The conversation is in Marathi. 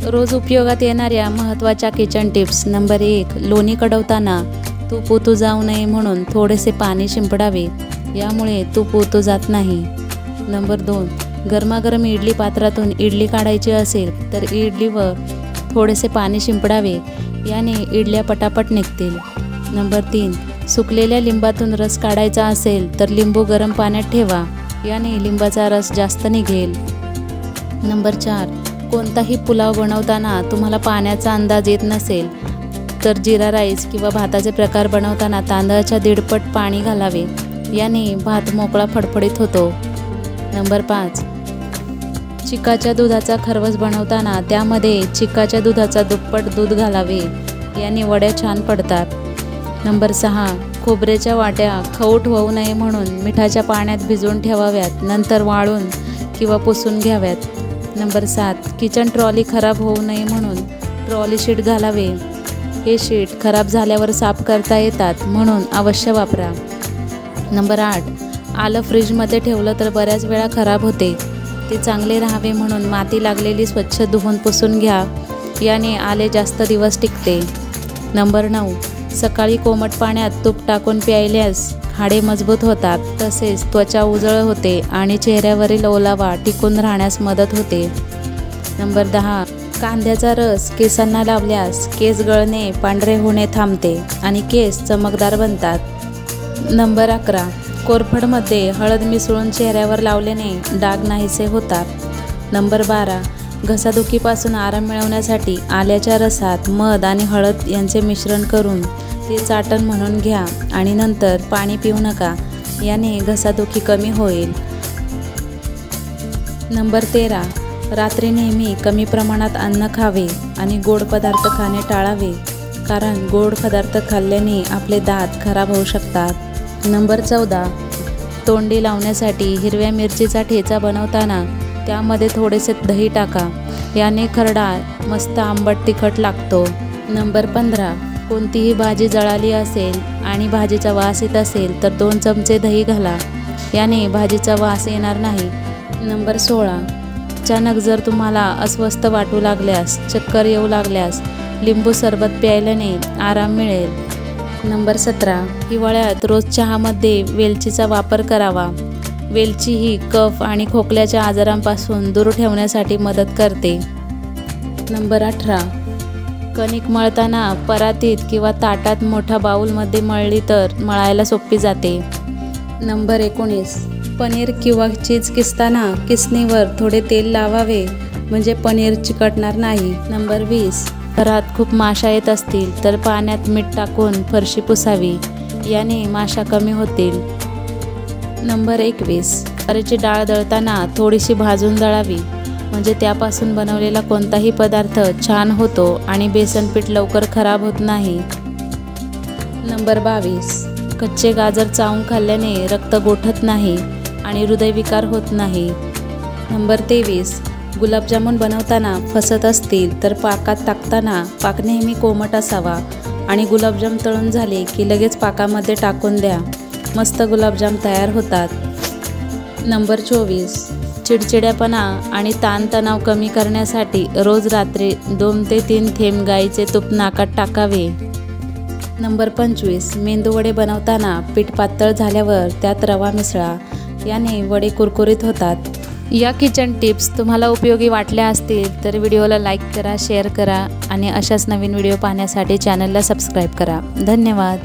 रोज उपयोगात येणाऱ्या महत्त्वाच्या किचन टिप्स. नंबर 1. लोणी कडवताना तूप ओतू जाऊ नये म्हणून थोडेसे पाणी शिंपडावे, यामुळे तूप ओतू जात नाही. नंबर 2. गरमागरम इडली पात्रातून इडली काढायची असेल तर इडलीवर थोडेसे पाणी शिंपडावे, याने इडल्या पटापट निघतील. नंबर 3. सुकलेल्या लिंबातून रस काढायचा असेल तर लिंबू गरम पाण्यात ठेवा, याने लिंबाचा रस जास्त निघेल. नंबर 4. कोणताही पुलाव बनवताना तुम्हाला पाण्याचा अंदाज येत नसेल तर जिरा राईस किंवा भाताचे प्रकार बनवताना तांदळाच्या 1.5 पट पाणी घालावे, याने भात मोकळा फडफडीत होतो. नंबर 5. चिकाच्या दुधाचा खरवस बनवताना त्यामध्ये चिकाच्या दुधाचा 2 पट दूध घालावे, याने वड्या छान पडतात. नंबर 6. खोबऱ्याच्या वाट्या खवट होऊ नये म्हणून मिठाच्या पाण्यात भिजवून ठेवाव्यात, नंतर वाळून किंवा पुसून घ्याव्यात. नंबर 7. किचन ट्रॉली खराब होऊ नये म्हणून ट्रॉली शीट घालावे. हे शीट खराब झाल्यावर साफ करता येतात म्हणून अवश्य वापरा. नंबर 8. आलं फ्रीजमध्ये ठेवलं तर बऱ्याच वेळा खराब होते. ते चांगले राहावे म्हणून माती लागलेली स्वच्छ धुवून पुसून घ्या, याने आले जास्त दिवस टिकते. नंबर 9. सकाळी कोमट पाण्यात तूप टाकून प्यायल्यास हाडे मजबूत होतात, तसेच त्वचा उजळ होते आणि चेहऱ्यावरील ओलावा टिकून राहण्यास मदत होते. नंबर 10. कांद्याचा रस केसांना लावल्यास केस गळणे, पांढरे होणे थांबते आणि केस चमकदार बनतात. नंबर 11. कोरफडमध्ये हळद मिसळून चेहऱ्यावर लावल्याने डाग नाहीसे होतात. नंबर 12. घसादुखीपासून आराम मिळवण्यासाठी आल्याच्या रसात मध आणि हळद यांचे मिश्रण करून ते चाटण म्हणून घ्या आणि नंतर पाणी पिऊ नका, याने घसादुखी कमी होईल. नंबर 13. रात्री नेहमी कमी प्रमाणात अन्न खावे आणि गोड पदार्थ खाणे टाळावे, कारण गोड पदार्थ खाल्ल्याने आपले दात खराब होऊ शकतात. नंबर 14. तोंडी लावण्यासाठी हिरव्या मिरचीचा ठेचा बनवताना त्यामध्ये थोडेसे दही टाका, याने खरडा मस्त आंबट तिखट लागतो. नंबर 15. कोणतीही भाजी जळाली असेल आणि भाजीचा वास येत असेल तर 2 चमचे दही घाला, याने भाजीचा वास येणार नाही. नंबर 16. अचानक जर तुम्हाला अस्वस्थ वाटू लागल्यास, चक्कर येऊ लागल्यास लिंबू सरबत प्यायल्याने आराम मिळेल. नंबर 17. हिवाळ्यात रोज चहामध्ये वेलचीचा वापर करावा. वेलची ही कफ आणि खोकल्याच्या आजारांपासून दूर ठेवण्यासाठी मदत करते. नंबर 18. कणिक मळताना परातीत किंवा ताटात मोठ्या बाऊलमध्ये मळली तर मळायला सोपी जाते. नंबर 19. पनीर किंवा चीज किसताना किसणीवर थोडे तेल लावावे, म्हणजे पनीर चिकटणार नाही. नंबर 20. घरात खूप माशा येत असतील तर पाण्यात मीठ टाकून फरशी पुसावी, याने माशा कमी होतील. नंबर 21. ज्वारीची डाळ दळताना थोडीशी भाजून दळावी, म्हणजे त्यापासून बनवलेला कोणताही पदार्थ छान होतो आणि बेसन पीठ लवकर खराब होत नाही. नंबर 22. कच्चे गाजर चावून खाल्ल्याने रक्त गोठत नाही आणि हृदयविकार होत नाही. नंबर 23. गुलाबजामुन बनवताना फसत असतील तर पाकात टाकताना पाक नेहमी कोमट असावा आणि गुलाबजाम तळून झाले की लगेच पाकामध्ये टाकून द्या, मस्त गुलाबजाम तयार होतात. नंबर 24. चिडचिड्यापणा आणि ताणतणाव कमी करण्यासाठी रोज रात्री 2 ते 3 थेंब गाईचे तूप नाकात टाकावे. नंबर 25. मेंदूवडे बनवताना पीठ पातळ झाल्यावर त्यात रवा मिसळा, याने वडे कुरकुरीत होतात. या किचन टिप्स तुम्हाला उपयोगी वाटल्या असतील तर व्हिडिओला लाईक करा, शेअर करा आणि अशाच नवीन व्हिडिओ पाहण्यासाठी चॅनलला सबस्क्राईब करा. धन्यवाद.